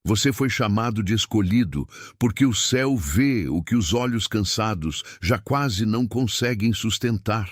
Você foi chamado de escolhido, porque o céu vê o que os olhos cansados já quase não conseguem sustentar.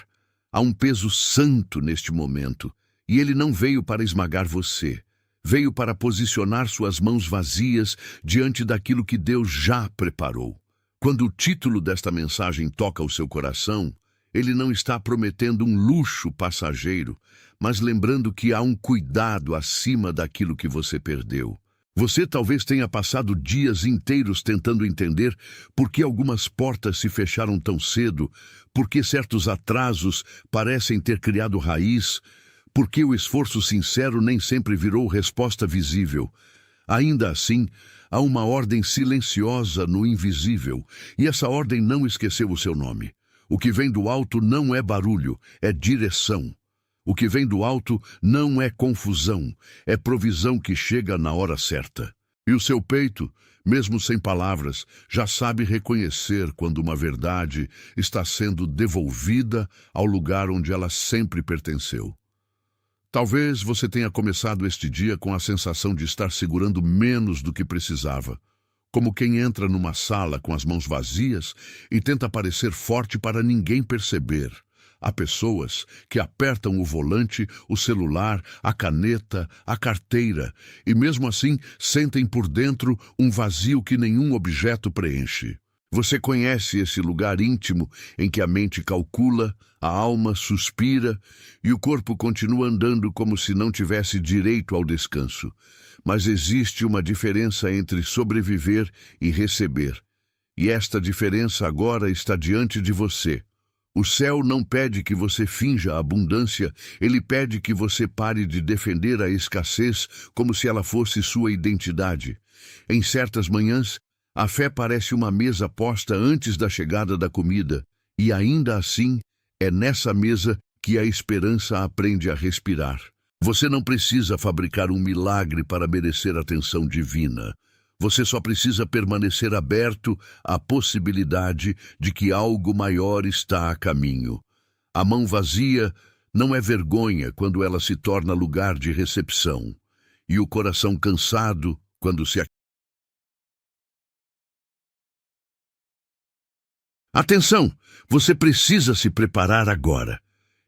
Há um peso santo neste momento, e ele não veio para esmagar você. Veio para posicionar suas mãos vazias diante daquilo que Deus já preparou. Quando o título desta mensagem toca o seu coração, ele não está prometendo um luxo passageiro, mas lembrando que há um cuidado acima daquilo que você perdeu. Você talvez tenha passado dias inteiros tentando entender por que algumas portas se fecharam tão cedo, por que certos atrasos parecem ter criado raiz, por que o esforço sincero nem sempre virou resposta visível. Ainda assim, há uma ordem silenciosa no invisível, e essa ordem não esqueceu o seu nome. O que vem do alto não é barulho, é direção. O que vem do alto não é confusão, é provisão que chega na hora certa. E o seu peito, mesmo sem palavras, já sabe reconhecer quando uma verdade está sendo devolvida ao lugar onde ela sempre pertenceu. Talvez você tenha começado este dia com a sensação de estar segurando menos do que precisava, como quem entra numa sala com as mãos vazias e tenta parecer forte para ninguém perceber. Há pessoas que apertam o volante, o celular, a caneta, a carteira, e mesmo assim sentem por dentro um vazio que nenhum objeto preenche. Você conhece esse lugar íntimo em que a mente calcula, a alma suspira e o corpo continua andando como se não tivesse direito ao descanso. Mas existe uma diferença entre sobreviver e receber. E esta diferença agora está diante de você. O céu não pede que você finja a abundância, ele pede que você pare de defender a escassez como se ela fosse sua identidade. Em certas manhãs, a fé parece uma mesa posta antes da chegada da comida, e ainda assim, é nessa mesa que a esperança aprende a respirar. Você não precisa fabricar um milagre para merecer atenção divina. Você só precisa permanecer aberto à possibilidade de que algo maior está a caminho. A mão vazia não é vergonha quando ela se torna lugar de recepção, e o coração cansado quando se... Atenção! Você precisa se preparar agora.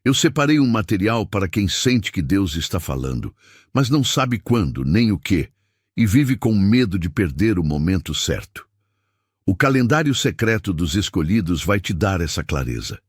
Eu separei um material para quem sente que Deus está falando, mas não sabe quando, nem o que, e vive com medo de perder o momento certo. O calendário secreto dos escolhidos vai te dar essa clareza.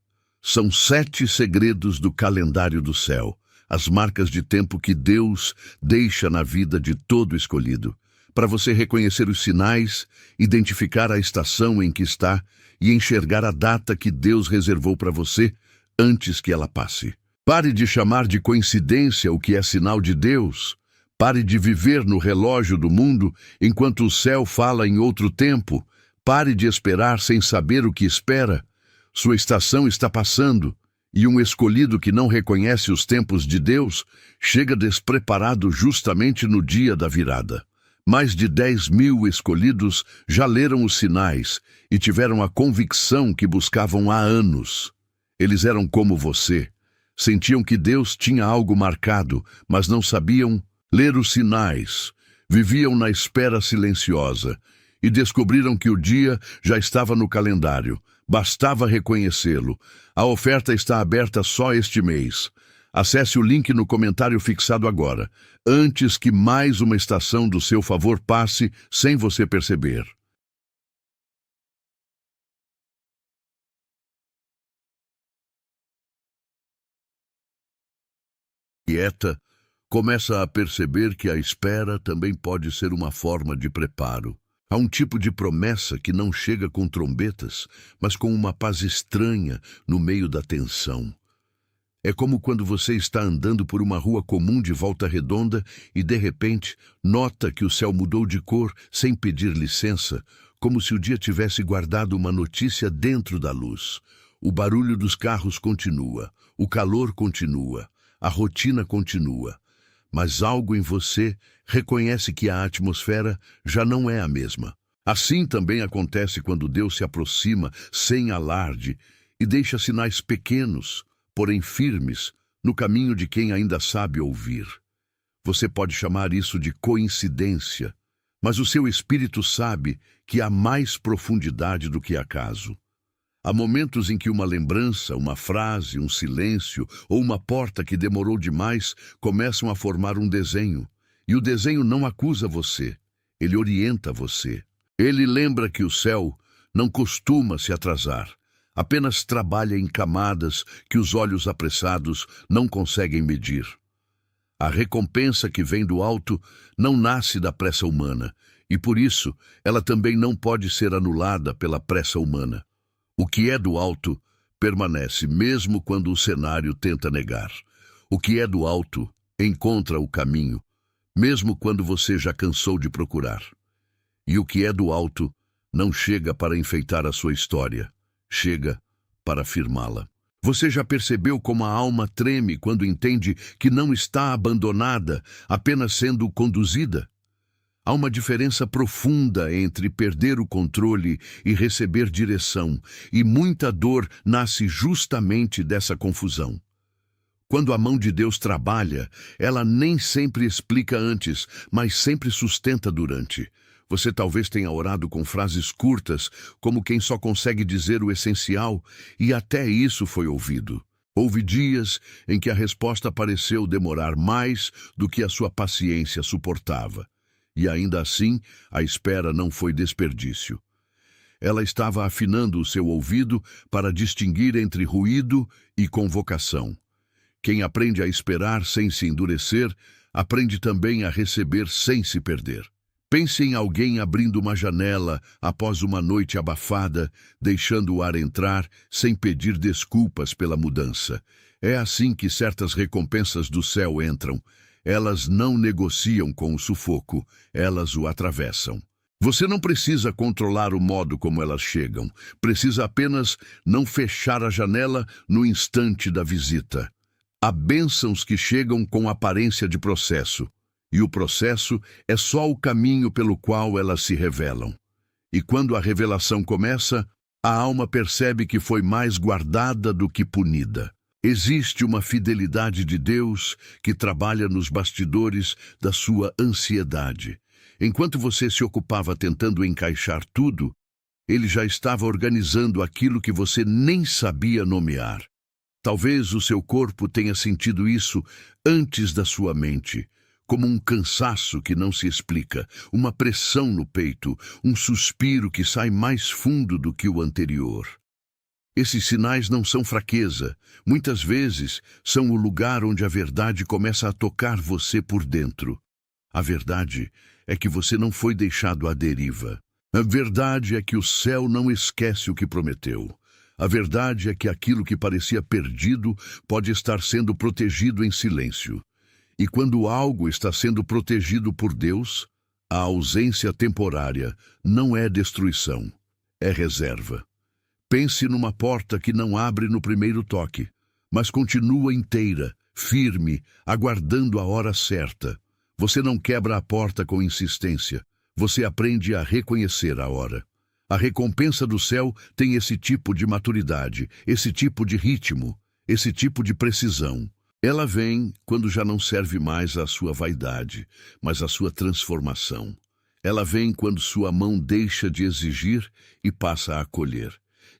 São 7 segredos do calendário do céu, as marcas de tempo que Deus deixa na vida de todo escolhido, para você reconhecer os sinais, identificar a estação em que está e enxergar a data que Deus reservou para você antes que ela passe. Pare de chamar de coincidência o que é sinal de Deus. Pare de viver no relógio do mundo enquanto o céu fala em outro tempo. Pare de esperar sem saber o que espera. Sua estação está passando, e um escolhido que não reconhece os tempos de Deus chega despreparado justamente no dia da virada. Mais de 10.000 escolhidos já leram os sinais e tiveram a convicção que buscavam há anos. Eles eram como você. Sentiam que Deus tinha algo marcado, mas não sabiam ler os sinais. Viviam na espera silenciosa e descobriram que o dia já estava no calendário. Bastava reconhecê-lo. A oferta está aberta só este mês. Acesse o link no comentário fixado agora, antes que mais uma estação do seu favor passe sem você perceber. Quieta, começa a perceber que a espera também pode ser uma forma de preparo. Há um tipo de promessa que não chega com trombetas, mas com uma paz estranha no meio da tensão. É como quando você está andando por uma rua comum de Volta Redonda e, de repente, nota que o céu mudou de cor sem pedir licença, como se o dia tivesse guardado uma notícia dentro da luz. O barulho dos carros continua, o calor continua, a rotina continua. Mas algo em você reconhece que a atmosfera já não é a mesma. Assim também acontece quando Deus se aproxima sem alarde e deixa sinais pequenos, porém firmes, no caminho de quem ainda sabe ouvir. Você pode chamar isso de coincidência, mas o seu espírito sabe que há mais profundidade do que acaso. Há momentos em que uma lembrança, uma frase, um silêncio ou uma porta que demorou demais começam a formar um desenho. E o desenho não acusa você, ele orienta você. Ele lembra que o céu não costuma se atrasar, apenas trabalha em camadas que os olhos apressados não conseguem medir. A recompensa que vem do alto não nasce da pressa humana, e por isso ela também não pode ser anulada pela pressa humana. O que é do alto permanece mesmo quando o cenário tenta negar. O que é do alto encontra o caminho, mesmo quando você já cansou de procurar. E o que é do alto não chega para enfeitar a sua história, chega para firmá-la. Você já percebeu como a alma treme quando entende que não está abandonada, apenas sendo conduzida? Há uma diferença profunda entre perder o controle e receber direção, e muita dor nasce justamente dessa confusão. Quando a mão de Deus trabalha, ela nem sempre explica antes, mas sempre sustenta durante. Você talvez tenha orado com frases curtas, como quem só consegue dizer o essencial, e até isso foi ouvido. Houve dias em que a resposta pareceu demorar mais do que a sua paciência suportava. E ainda assim, a espera não foi desperdício. Ela estava afinando o seu ouvido para distinguir entre ruído e convocação. Quem aprende a esperar sem se endurecer, aprende também a receber sem se perder. Pense em alguém abrindo uma janela após uma noite abafada, deixando o ar entrar sem pedir desculpas pela mudança. É assim que certas recompensas do céu entram. Elas não negociam com o sufoco, elas o atravessam. Você não precisa controlar o modo como elas chegam, precisa apenas não fechar a janela no instante da visita. Há bênçãos que chegam com aparência de processo, e o processo é só o caminho pelo qual elas se revelam. E quando a revelação começa, a alma percebe que foi mais guardada do que punida. Existe uma fidelidade de Deus que trabalha nos bastidores da sua ansiedade. Enquanto você se ocupava tentando encaixar tudo, ele já estava organizando aquilo que você nem sabia nomear. Talvez o seu corpo tenha sentido isso antes da sua mente, como um cansaço que não se explica, uma pressão no peito, um suspiro que sai mais fundo do que o anterior. Esses sinais não são fraqueza, muitas vezes são o lugar onde a verdade começa a tocar você por dentro. A verdade é que você não foi deixado à deriva. A verdade é que o céu não esquece o que prometeu. A verdade é que aquilo que parecia perdido pode estar sendo protegido em silêncio. E quando algo está sendo protegido por Deus, a ausência temporária não é destruição, é reserva. Pense numa porta que não abre no primeiro toque, mas continua inteira, firme, aguardando a hora certa. Você não quebra a porta com insistência, você aprende a reconhecer a hora. A recompensa do céu tem esse tipo de maturidade, esse tipo de ritmo, esse tipo de precisão. Ela vem quando já não serve mais à sua vaidade, mas à sua transformação. Ela vem quando sua mão deixa de exigir e passa a acolher.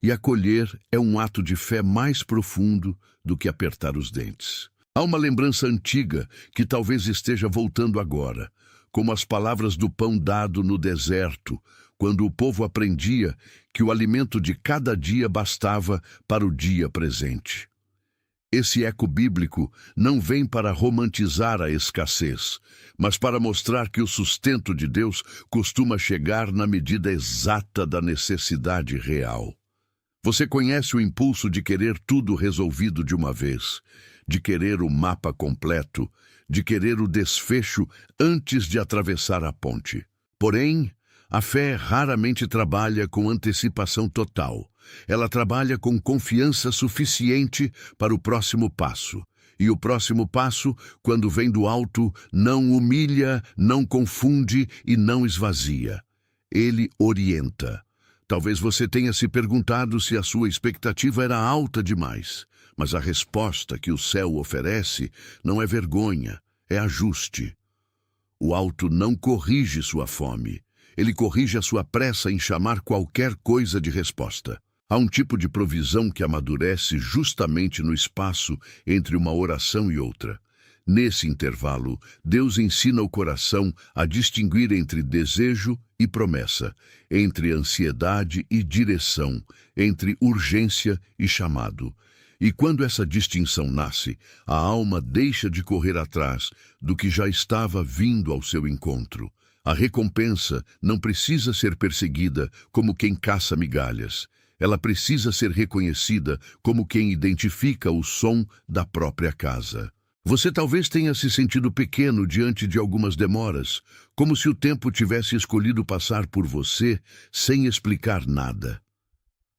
E acolher é um ato de fé mais profundo do que apertar os dentes. Há uma lembrança antiga que talvez esteja voltando agora, como as palavras do pão dado no deserto, quando o povo aprendia que o alimento de cada dia bastava para o dia presente. Esse eco bíblico não vem para romantizar a escassez, mas para mostrar que o sustento de Deus costuma chegar na medida exata da necessidade real. Você conhece o impulso de querer tudo resolvido de uma vez, de querer o mapa completo, de querer o desfecho antes de atravessar a ponte. Porém, a fé raramente trabalha com antecipação total. Ela trabalha com confiança suficiente para o próximo passo. E o próximo passo, quando vem do alto, não humilha, não confunde e não esvazia. Ele orienta. Talvez você tenha se perguntado se a sua expectativa era alta demais, mas a resposta que o céu oferece não é vergonha, é ajuste. O alto não corrige sua fome. Ele corrige a sua pressa em chamar qualquer coisa de resposta. Há um tipo de provisão que amadurece justamente no espaço entre uma oração e outra. Nesse intervalo, Deus ensina o coração a distinguir entre desejo e promessa, entre ansiedade e direção, entre urgência e chamado. E quando essa distinção nasce, a alma deixa de correr atrás do que já estava vindo ao seu encontro. A recompensa não precisa ser perseguida como quem caça migalhas. Ela precisa ser reconhecida como quem identifica o som da própria casa. Você talvez tenha se sentido pequeno diante de algumas demoras, como se o tempo tivesse escolhido passar por você sem explicar nada.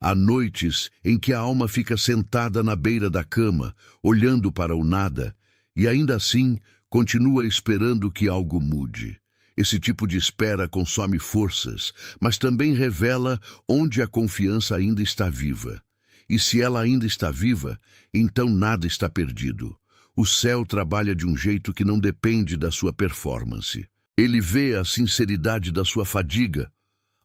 Há noites em que a alma fica sentada na beira da cama, olhando para o nada, e ainda assim continua esperando que algo mude. Esse tipo de espera consome forças, mas também revela onde a confiança ainda está viva. E se ela ainda está viva, então nada está perdido. O céu trabalha de um jeito que não depende da sua performance. Ele vê a sinceridade da sua fadiga,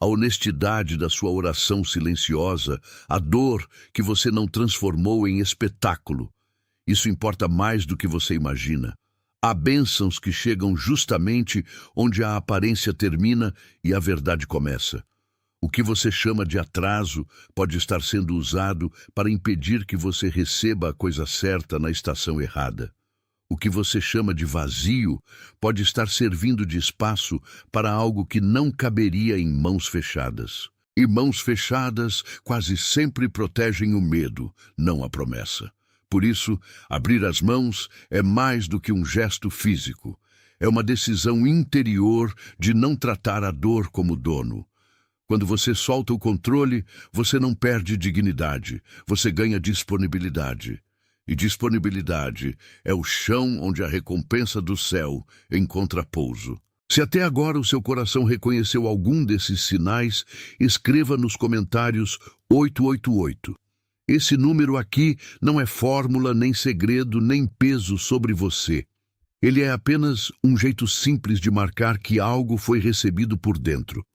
a honestidade da sua oração silenciosa, a dor que você não transformou em espetáculo. Isso importa mais do que você imagina. Há bênçãos que chegam justamente onde a aparência termina e a verdade começa. O que você chama de atraso pode estar sendo usado para impedir que você receba a coisa certa na estação errada. O que você chama de vazio pode estar servindo de espaço para algo que não caberia em mãos fechadas. E mãos fechadas quase sempre protegem o medo, não a promessa. Por isso, abrir as mãos é mais do que um gesto físico. É uma decisão interior de não tratar a dor como dono. Quando você solta o controle, você não perde dignidade, você ganha disponibilidade. E disponibilidade é o chão onde a recompensa do céu encontra pouso. Se até agora o seu coração reconheceu algum desses sinais, escreva nos comentários 888. Esse número aqui não é fórmula, nem segredo, nem peso sobre você. Ele é apenas um jeito simples de marcar que algo foi recebido por dentro.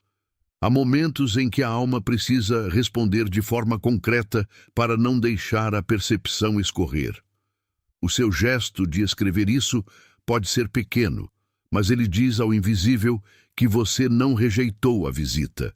Há momentos em que a alma precisa responder de forma concreta para não deixar a percepção escorrer. O seu gesto de escrever isso pode ser pequeno, mas ele diz ao invisível que você não rejeitou a visita.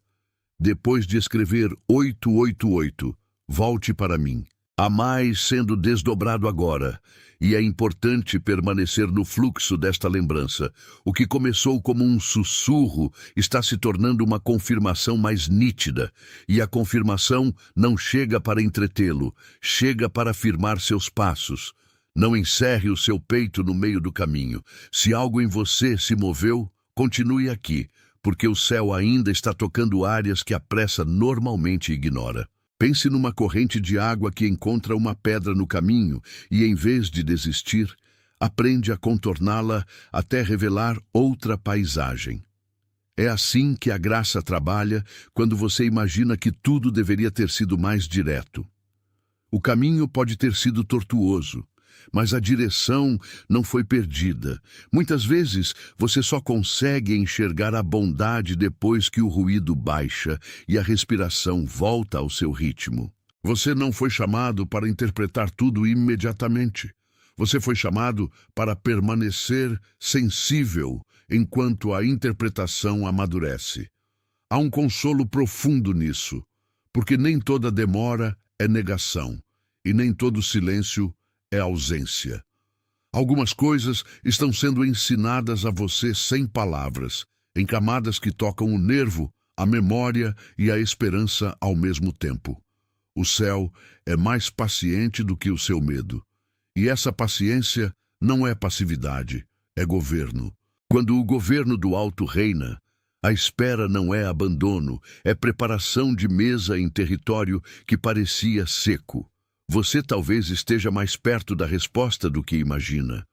Depois de escrever 888, volte para mim. Há mais sendo desdobrado agora, e é importante permanecer no fluxo desta lembrança. O que começou como um sussurro está se tornando uma confirmação mais nítida, e a confirmação não chega para entretê-lo, chega para firmar seus passos. Não encerre o seu peito no meio do caminho. Se algo em você se moveu, continue aqui, porque o céu ainda está tocando áreas que a pressa normalmente ignora. Pense numa corrente de água que encontra uma pedra no caminho e, em vez de desistir, aprende a contorná-la até revelar outra paisagem. É assim que a graça trabalha quando você imagina que tudo deveria ter sido mais direto. O caminho pode ter sido tortuoso, mas a direção não foi perdida. Muitas vezes você só consegue enxergar a bondade depois que o ruído baixa e a respiração volta ao seu ritmo. Você não foi chamado para interpretar tudo imediatamente. Você foi chamado para permanecer sensível enquanto a interpretação amadurece. Há um consolo profundo nisso, porque nem toda demora é negação, e nem todo silêncio é ausência. Algumas coisas estão sendo ensinadas a você sem palavras, em camadas que tocam o nervo, a memória e a esperança ao mesmo tempo. O céu é mais paciente do que o seu medo. E essa paciência não é passividade, é governo. Quando o governo do alto reina, a espera não é abandono, é preparação de mesa em território que parecia seco. Você talvez esteja mais perto da resposta do que imagina.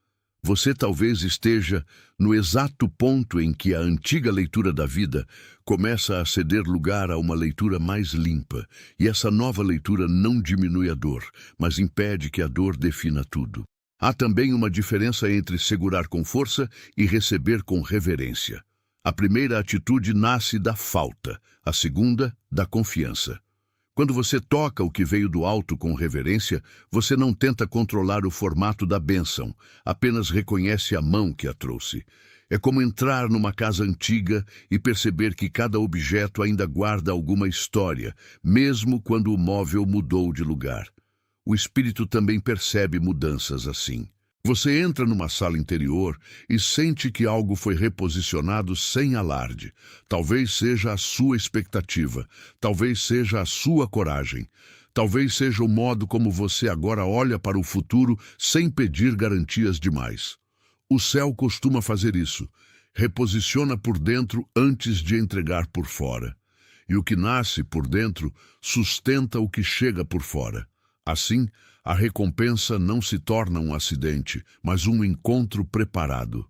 Você talvez esteja no exato ponto em que a antiga leitura da vida começa a ceder lugar a uma leitura mais limpa, e essa nova leitura não diminui a dor, mas impede que a dor defina tudo. Há também uma diferença entre segurar com força e receber com reverência. A primeira atitude nasce da falta, a segunda, da confiança. Quando você toca o que veio do alto com reverência, você não tenta controlar o formato da bênção, apenas reconhece a mão que a trouxe. É como entrar numa casa antiga e perceber que cada objeto ainda guarda alguma história, mesmo quando o móvel mudou de lugar. O espírito também percebe mudanças assim. Você entra numa sala interior e sente que algo foi reposicionado sem alarde. Talvez seja a sua expectativa, talvez seja a sua coragem, talvez seja o modo como você agora olha para o futuro sem pedir garantias demais. O céu costuma fazer isso, reposiciona por dentro antes de entregar por fora. E o que nasce por dentro sustenta o que chega por fora. Assim, a recompensa não se torna um acidente, mas um encontro preparado.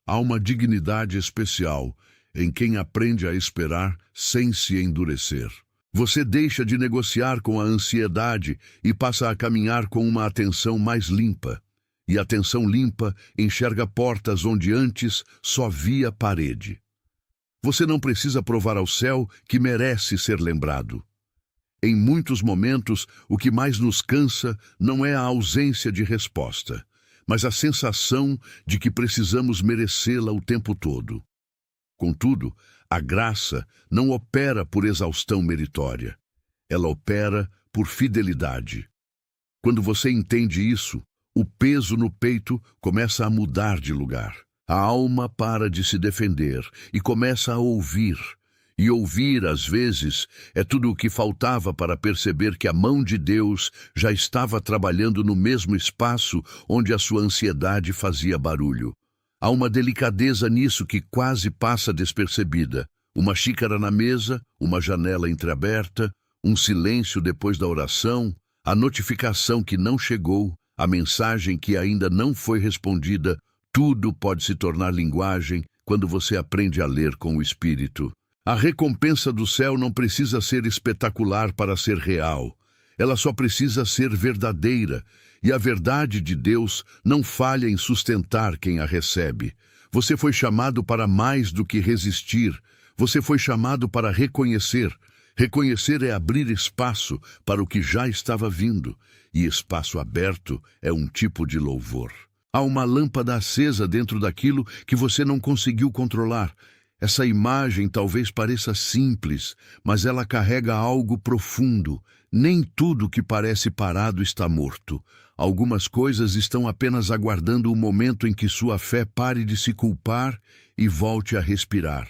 Há uma dignidade especial em quem aprende a esperar sem se endurecer. Você deixa de negociar com a ansiedade e passa a caminhar com uma atenção mais limpa. E a atenção limpa enxerga portas onde antes só via parede. Você não precisa provar ao céu que merece ser lembrado. Em muitos momentos, o que mais nos cansa não é a ausência de resposta, mas a sensação de que precisamos merecê-la o tempo todo. Contudo, a graça não opera por exaustão meritória. Ela opera por fidelidade. Quando você entende isso, o peso no peito começa a mudar de lugar. A alma para de se defender e começa a ouvir. E ouvir, às vezes, é tudo o que faltava para perceber que a mão de Deus já estava trabalhando no mesmo espaço onde a sua ansiedade fazia barulho. Há uma delicadeza nisso que quase passa despercebida. Uma xícara na mesa, uma janela entreaberta, um silêncio depois da oração, a notificação que não chegou, a mensagem que ainda não foi respondida, tudo pode se tornar linguagem quando você aprende a ler com o Espírito. A recompensa do céu não precisa ser espetacular para ser real. Ela só precisa ser verdadeira, e a verdade de Deus não falha em sustentar quem a recebe. Você foi chamado para mais do que resistir. Você foi chamado para reconhecer. Reconhecer é abrir espaço para o que já estava vindo, e espaço aberto é um tipo de louvor. Há uma lâmpada acesa dentro daquilo que você não conseguiu controlar. Essa imagem talvez pareça simples, mas ela carrega algo profundo. Nem tudo que parece parado está morto. Algumas coisas estão apenas aguardando o momento em que sua fé pare de se culpar e volte a respirar.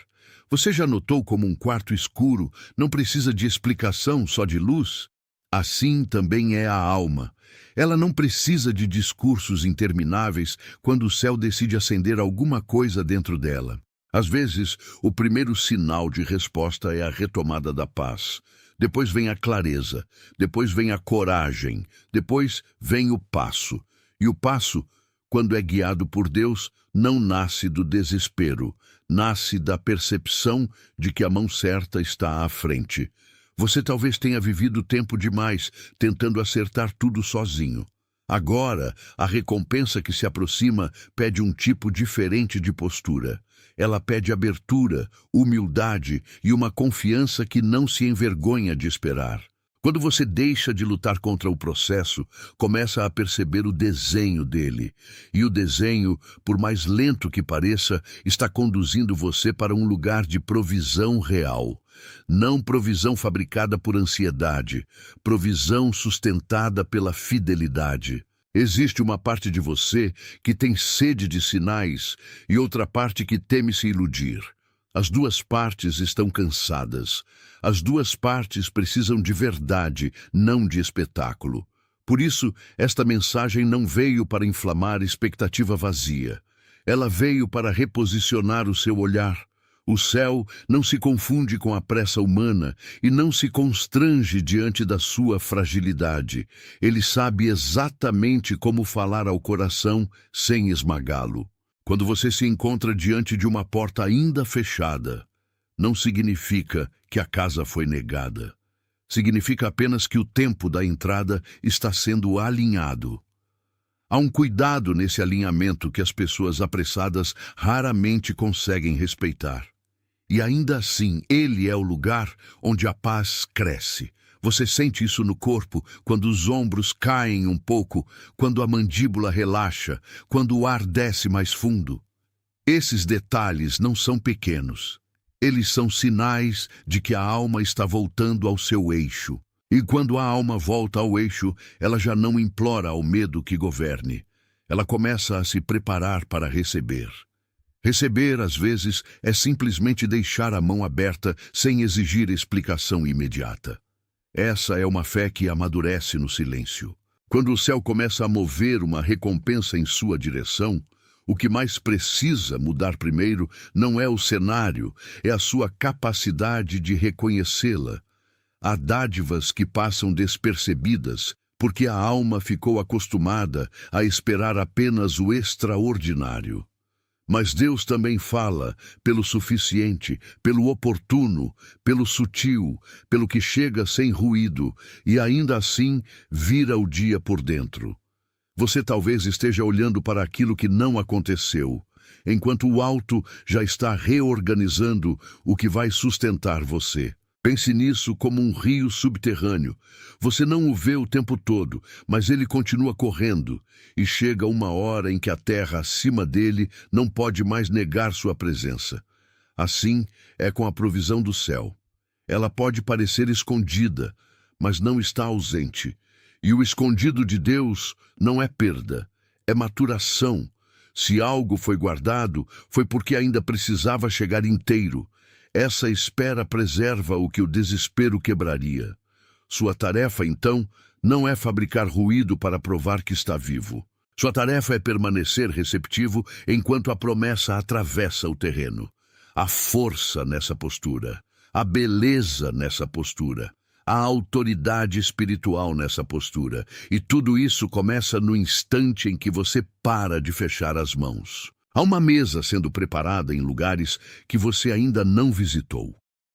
Você já notou como um quarto escuro não precisa de explicação, só de luz? Assim também é a alma. Ela não precisa de discursos intermináveis quando o céu decide acender alguma coisa dentro dela. Às vezes, o primeiro sinal de resposta é a retomada da paz. Depois vem a clareza, depois vem a coragem, depois vem o passo. E o passo, quando é guiado por Deus, não nasce do desespero, nasce da percepção de que a mão certa está à frente. Você talvez tenha vivido tempo demais tentando acertar tudo sozinho. Agora, a recompensa que se aproxima pede um tipo diferente de postura. Ela pede abertura, humildade e uma confiança que não se envergonha de esperar. Quando você deixa de lutar contra o processo, começa a perceber o desenho dele. E o desenho, por mais lento que pareça, está conduzindo você para um lugar de provisão real. Não provisão fabricada por ansiedade, provisão sustentada pela fidelidade. Existe uma parte de você que tem sede de sinais e outra parte que teme se iludir. As duas partes estão cansadas. As duas partes precisam de verdade, não de espetáculo. Por isso, esta mensagem não veio para inflamar expectativa vazia. Ela veio para reposicionar o seu olhar. O céu não se confunde com a pressa humana e não se constrange diante da sua fragilidade. Ele sabe exatamente como falar ao coração sem esmagá-lo. Quando você se encontra diante de uma porta ainda fechada, não significa que a casa foi negada. Significa apenas que o tempo da entrada está sendo alinhado. Há um cuidado nesse alinhamento que as pessoas apressadas raramente conseguem respeitar. E ainda assim, ele é o lugar onde a paz cresce. Você sente isso no corpo, quando os ombros caem um pouco, quando a mandíbula relaxa, quando o ar desce mais fundo. Esses detalhes não são pequenos. Eles são sinais de que a alma está voltando ao seu eixo. E quando a alma volta ao eixo, ela já não implora ao medo que governe. Ela começa a se preparar para receber. Receber, às vezes, é simplesmente deixar a mão aberta sem exigir explicação imediata. Essa é uma fé que amadurece no silêncio. Quando o céu começa a mover uma recompensa em sua direção, o que mais precisa mudar primeiro não é o cenário, é a sua capacidade de reconhecê-la. Há dádivas que passam despercebidas, porque a alma ficou acostumada a esperar apenas o extraordinário. Mas Deus também fala pelo suficiente, pelo oportuno, pelo sutil, pelo que chega sem ruído, e ainda assim vira o dia por dentro. Você talvez esteja olhando para aquilo que não aconteceu, enquanto o alto já está reorganizando o que vai sustentar você. Pense nisso como um rio subterrâneo. Você não o vê o tempo todo, mas ele continua correndo, e chega uma hora em que a terra acima dele não pode mais negar sua presença. Assim é com a provisão do céu. Ela pode parecer escondida, mas não está ausente. E o escondido de Deus não é perda, é maturação. Se algo foi guardado, foi porque ainda precisava chegar inteiro. Essa espera preserva o que o desespero quebraria. Sua tarefa, então, não é fabricar ruído para provar que está vivo. Sua tarefa é permanecer receptivo enquanto a promessa atravessa o terreno. Há força nessa postura, há beleza nessa postura, há autoridade espiritual nessa postura, e tudo isso começa no instante em que você para de fechar as mãos. Há uma mesa sendo preparada em lugares que você ainda não visitou.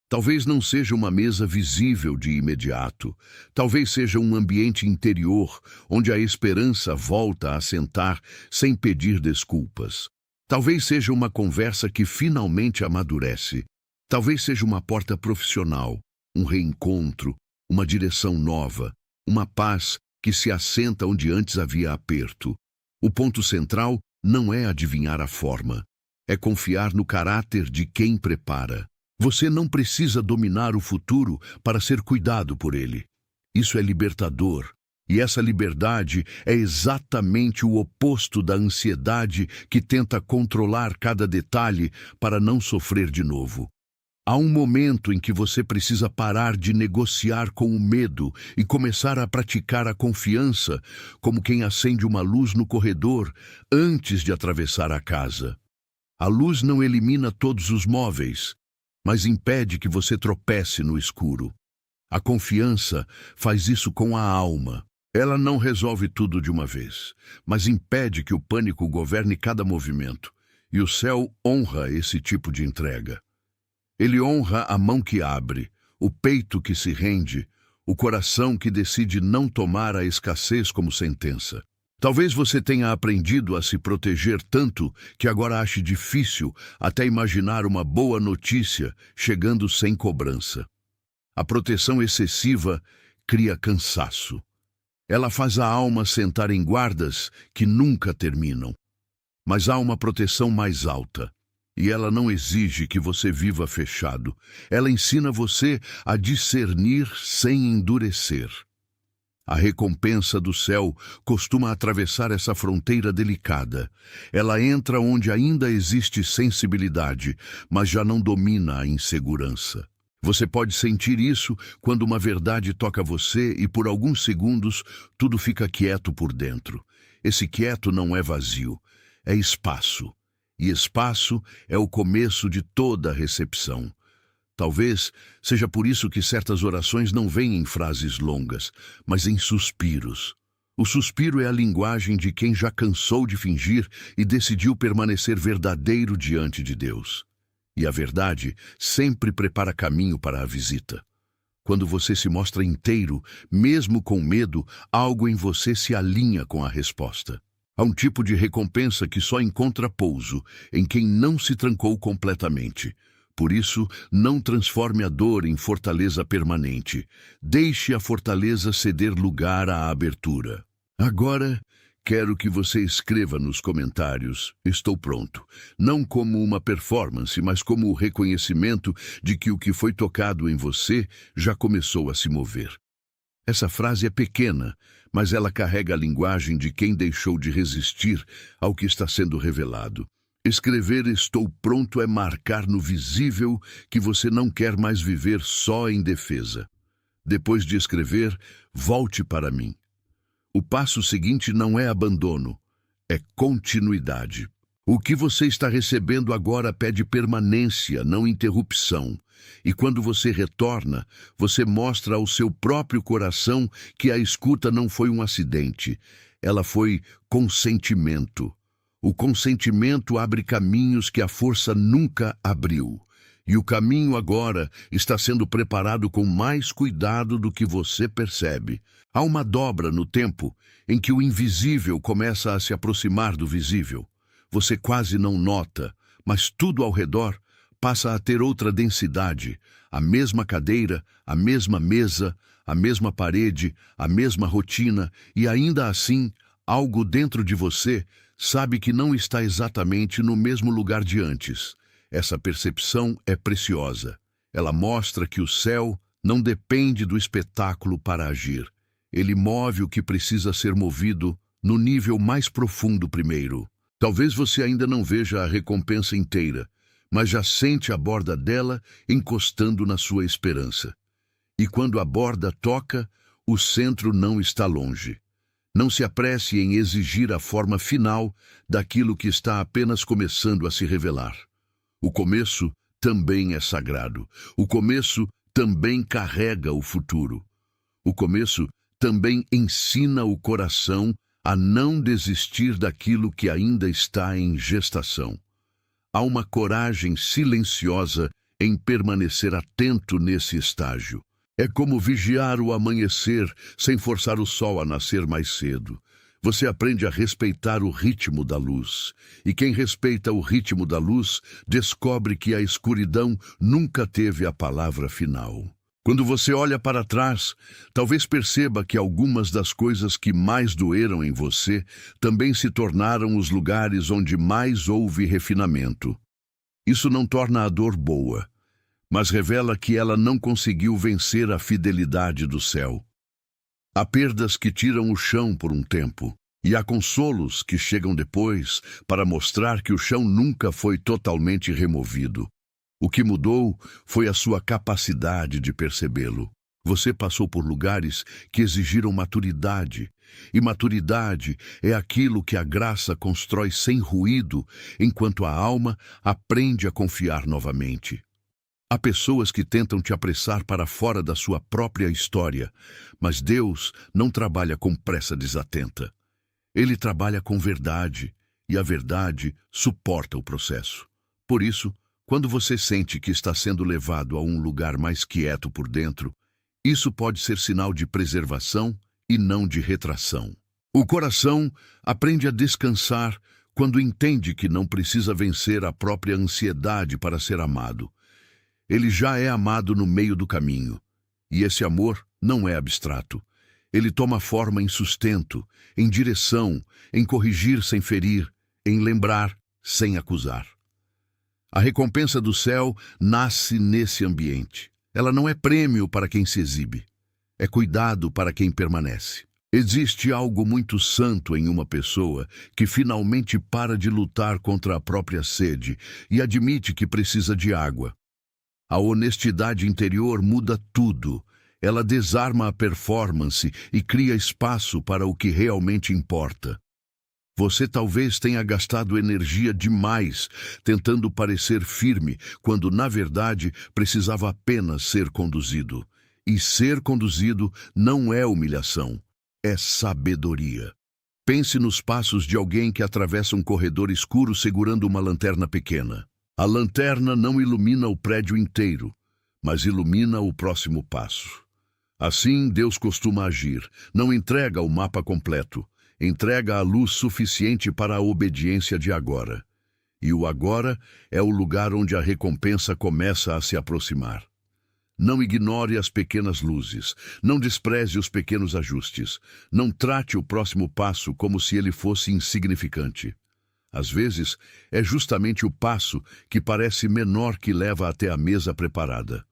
Talvez não seja uma mesa visível de imediato. Talvez seja um ambiente interior, onde a esperança volta a sentar sem pedir desculpas. Talvez seja uma conversa que finalmente amadurece. Talvez seja uma porta profissional, um reencontro, uma direção nova, uma paz que se assenta onde antes havia aperto. O ponto central não é adivinhar a forma, é confiar no caráter de quem prepara. Você não precisa dominar o futuro para ser cuidado por ele. Isso é libertador, e essa liberdade é exatamente o oposto da ansiedade que tenta controlar cada detalhe para não sofrer de novo. Há um momento em que você precisa parar de negociar com o medo e começar a praticar a confiança, como quem acende uma luz no corredor antes de atravessar a casa. A luz não elimina todos os móveis, mas impede que você tropece no escuro. A confiança faz isso com a alma. Ela não resolve tudo de uma vez, mas impede que o pânico governe cada movimento, e o céu honra esse tipo de entrega. Ele honra a mão que abre, o peito que se rende, o coração que decide não tomar a escassez como sentença. Talvez você tenha aprendido a se proteger tanto que agora ache difícil até imaginar uma boa notícia chegando sem cobrança. A proteção excessiva cria cansaço. Ela faz a alma sentar em guardas que nunca terminam. Mas há uma proteção mais alta. E ela não exige que você viva fechado. Ela ensina você a discernir sem endurecer. A recompensa do céu costuma atravessar essa fronteira delicada. Ela entra onde ainda existe sensibilidade, mas já não domina a insegurança. Você pode sentir isso quando uma verdade toca você e por alguns segundos tudo fica quieto por dentro. Esse quieto não é vazio, é espaço. E espaço é o começo de toda a recepção. Talvez seja por isso que certas orações não vêm em frases longas, mas em suspiros. O suspiro é a linguagem de quem já cansou de fingir e decidiu permanecer verdadeiro diante de Deus. E a verdade sempre prepara caminho para a visita. Quando você se mostra inteiro, mesmo com medo, algo em você se alinha com a resposta. Há um tipo de recompensa que só encontra pouso em quem não se trancou completamente. Por isso, não transforme a dor em fortaleza permanente. Deixe a fortaleza ceder lugar à abertura. Agora, quero que você escreva nos comentários: estou pronto. Não como uma performance, mas como o reconhecimento de que o que foi tocado em você já começou a se mover. Essa frase é pequena, mas ela carrega a linguagem de quem deixou de resistir ao que está sendo revelado. Escrever "estou pronto" é marcar no visível que você não quer mais viver só em defesa. Depois de escrever, volte para mim. O passo seguinte não é abandono, é continuidade. O que você está recebendo agora pede permanência, não interrupção. E quando você retorna, você mostra ao seu próprio coração que a escuta não foi um acidente, ela foi consentimento. O consentimento abre caminhos que a força nunca abriu. E o caminho agora está sendo preparado com mais cuidado do que você percebe. Há uma dobra no tempo em que o invisível começa a se aproximar do visível. Você quase não nota, mas tudo ao redor passa a ter outra densidade. A mesma cadeira, a mesma mesa, a mesma parede, a mesma rotina, e ainda assim, algo dentro de você sabe que não está exatamente no mesmo lugar de antes. Essa percepção é preciosa. Ela mostra que o céu não depende do espetáculo para agir. Ele move o que precisa ser movido no nível mais profundo primeiro. Talvez você ainda não veja a recompensa inteira, mas já sente a borda dela encostando na sua esperança. E quando a borda toca, o centro não está longe. Não se apresse em exigir a forma final daquilo que está apenas começando a se revelar. O começo também é sagrado. O começo também carrega o futuro. O começo também ensina o coração a não desistir daquilo que ainda está em gestação. Há uma coragem silenciosa em permanecer atento nesse estágio. É como vigiar o amanhecer sem forçar o sol a nascer mais cedo. Você aprende a respeitar o ritmo da luz. E quem respeita o ritmo da luz descobre que a escuridão nunca teve a palavra final. Quando você olha para trás, talvez perceba que algumas das coisas que mais doeram em você também se tornaram os lugares onde mais houve refinamento. Isso não torna a dor boa, mas revela que ela não conseguiu vencer a fidelidade do céu. Há perdas que tiram o chão por um tempo, e há consolos que chegam depois para mostrar que o chão nunca foi totalmente removido. O que mudou foi a sua capacidade de percebê-lo. Você passou por lugares que exigiram maturidade, e maturidade é aquilo que a graça constrói sem ruído, enquanto a alma aprende a confiar novamente. Há pessoas que tentam te apressar para fora da sua própria história, mas Deus não trabalha com pressa desatenta. Ele trabalha com verdade, e a verdade suporta o processo. Por isso, quando você sente que está sendo levado a um lugar mais quieto por dentro, isso pode ser sinal de preservação e não de retração. O coração aprende a descansar quando entende que não precisa vencer a própria ansiedade para ser amado. Ele já é amado no meio do caminho, e esse amor não é abstrato. Ele toma forma em sustento, em direção, em corrigir sem ferir, em lembrar sem acusar. A recompensa do céu nasce nesse ambiente. Ela não é prêmio para quem se exibe, é cuidado para quem permanece. Existe algo muito santo em uma pessoa que finalmente para de lutar contra a própria sede e admite que precisa de água. A honestidade interior muda tudo. Ela desarma a performance e cria espaço para o que realmente importa. Você talvez tenha gastado energia demais tentando parecer firme, quando, na verdade, precisava apenas ser conduzido. E ser conduzido não é humilhação, é sabedoria. Pense nos passos de alguém que atravessa um corredor escuro segurando uma lanterna pequena. A lanterna não ilumina o prédio inteiro, mas ilumina o próximo passo. Assim, Deus costuma agir. Não entrega o mapa completo. Entrega a luz suficiente para a obediência de agora. E o agora é o lugar onde a recompensa começa a se aproximar. Não ignore as pequenas luzes, não despreze os pequenos ajustes, não trate o próximo passo como se ele fosse insignificante. Às vezes, é justamente o passo que parece menor que leva até a mesa preparada.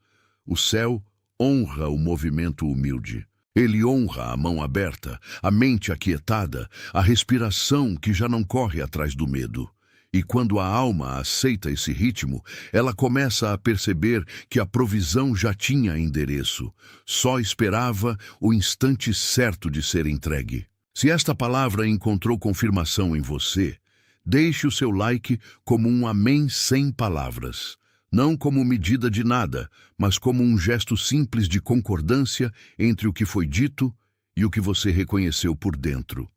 O céu honra o movimento humilde. Ele honra a mão aberta, a mente aquietada, a respiração que já não corre atrás do medo. E quando a alma aceita esse ritmo, ela começa a perceber que a provisão já tinha endereço, só esperava o instante certo de ser entregue. Se esta palavra encontrou confirmação em você, deixe o seu like como um amém sem palavras. Não como medida de nada, mas como um gesto simples de concordância entre o que foi dito e o que você reconheceu por dentro.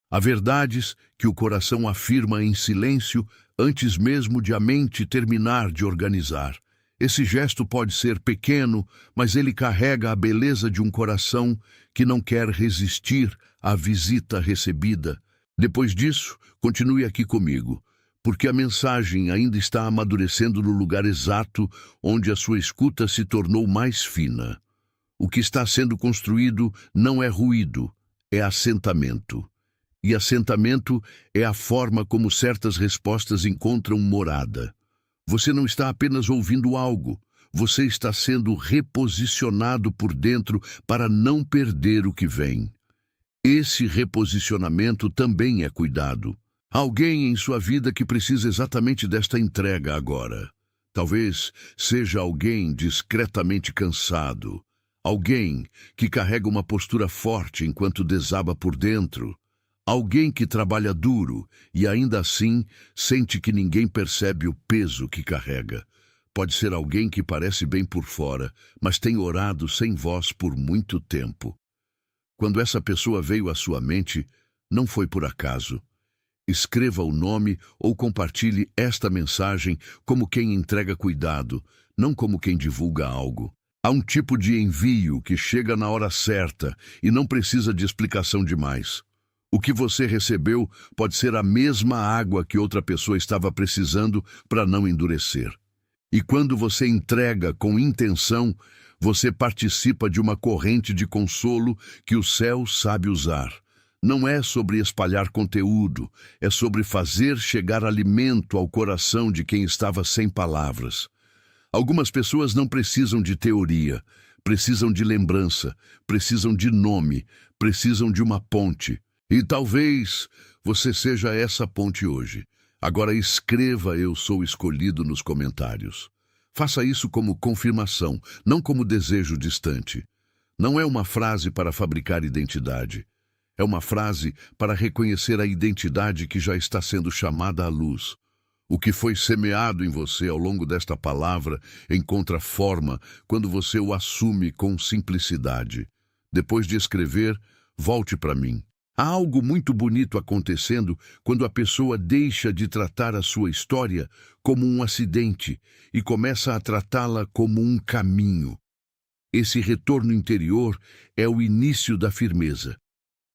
Há verdades que o coração afirma em silêncio antes mesmo de a mente terminar de organizar. Esse gesto pode ser pequeno, mas ele carrega a beleza de um coração que não quer resistir à visita recebida. Depois disso, continue aqui comigo, porque a mensagem ainda está amadurecendo no lugar exato onde a sua escuta se tornou mais fina. O que está sendo construído não é ruído, é assentamento. E assentamento é a forma como certas respostas encontram morada. Você não está apenas ouvindo algo, você está sendo reposicionado por dentro para não perder o que vem. Esse reposicionamento também é cuidado. Há alguém em sua vida que precisa exatamente desta entrega agora. Talvez seja alguém discretamente cansado, alguém que carrega uma postura forte enquanto desaba por dentro. Alguém que trabalha duro e ainda assim sente que ninguém percebe o peso que carrega. Pode ser alguém que parece bem por fora, mas tem orado sem voz por muito tempo. Quando essa pessoa veio à sua mente, não foi por acaso. Escreva o nome ou compartilhe esta mensagem como quem entrega cuidado, não como quem divulga algo. Há um tipo de envio que chega na hora certa e não precisa de explicação demais. O que você recebeu pode ser a mesma água que outra pessoa estava precisando para não endurecer. E quando você entrega com intenção, você participa de uma corrente de consolo que o céu sabe usar. Não é sobre espalhar conteúdo, é sobre fazer chegar alimento ao coração de quem estava sem palavras. Algumas pessoas não precisam de teoria, precisam de lembrança, precisam de nome, precisam de uma ponte. E talvez você seja essa ponte hoje. Agora escreva "Eu sou escolhido" nos comentários. Faça isso como confirmação, não como desejo distante. Não é uma frase para fabricar identidade. É uma frase para reconhecer a identidade que já está sendo chamada à luz. O que foi semeado em você ao longo desta palavra encontra forma quando você o assume com simplicidade. Depois de escrever, volte para mim. Há algo muito bonito acontecendo quando a pessoa deixa de tratar a sua história como um acidente e começa a tratá-la como um caminho. Esse retorno interior é o início da firmeza.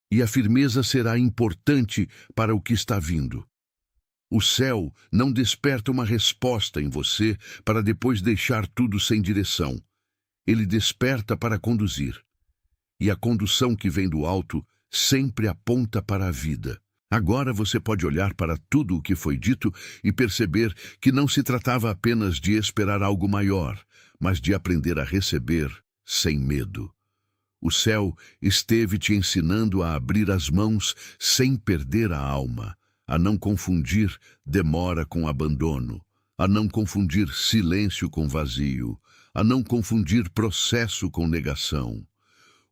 E a firmeza será importante para o que está vindo. O céu não desperta uma resposta em você para depois deixar tudo sem direção. Ele desperta para conduzir. E a condução que vem do alto sempre aponta para a vida. Agora você pode olhar para tudo o que foi dito e perceber que não se tratava apenas de esperar algo maior, mas de aprender a receber sem medo. O céu esteve te ensinando a abrir as mãos sem perder a alma, a não confundir demora com abandono, a não confundir silêncio com vazio, a não confundir processo com negação.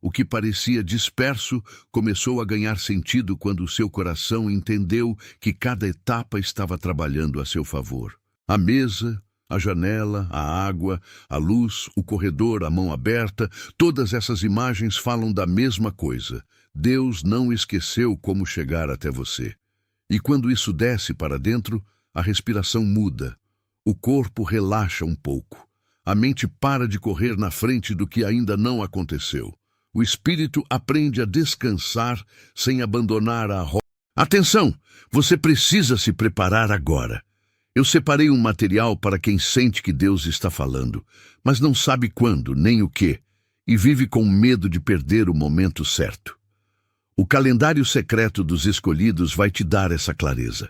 O que parecia disperso começou a ganhar sentido quando o seu coração entendeu que cada etapa estava trabalhando a seu favor. A mesa, a janela, a água, a luz, o corredor, a mão aberta, todas essas imagens falam da mesma coisa. Deus não esqueceu como chegar até você. E quando isso desce para dentro, a respiração muda. O corpo relaxa um pouco. A mente para de correr na frente do que ainda não aconteceu. O espírito aprende a descansar sem abandonar a roda. Atenção! Você precisa se preparar agora. Eu separei um material para quem sente que Deus está falando, mas não sabe quando nem o que, e vive com medo de perder o momento certo. O calendário secreto dos escolhidos vai te dar essa clareza.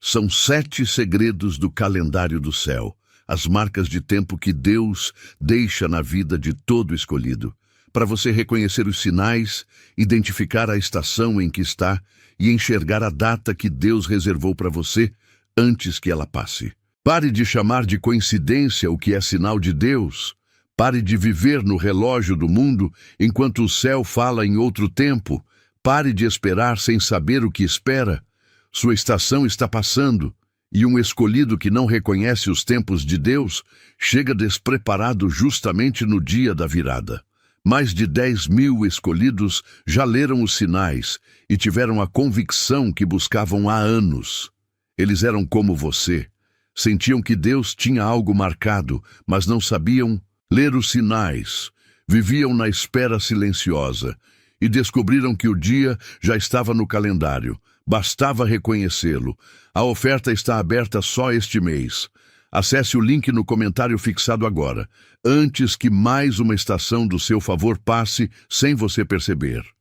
São 7 segredos do calendário do céu, as marcas de tempo que Deus deixa na vida de todo escolhido, para você reconhecer os sinais, identificar a estação em que está e enxergar a data que Deus reservou para você antes que ela passe. Pare de chamar de coincidência o que é sinal de Deus. Pare de viver no relógio do mundo enquanto o céu fala em outro tempo. Pare de esperar sem saber o que espera. Sua estação está passando, e um escolhido que não reconhece os tempos de Deus chega despreparado justamente no dia da virada. Mais de 10.000 escolhidos já leram os sinais e tiveram a convicção que buscavam há anos. Eles eram como você. Sentiam que Deus tinha algo marcado, mas não sabiam ler os sinais. Viviam na espera silenciosa e descobriram que o dia já estava no calendário. Bastava reconhecê-lo. A oferta está aberta só este mês. Acesse o link no comentário fixado agora, antes que mais uma estação do seu favor passe sem você perceber.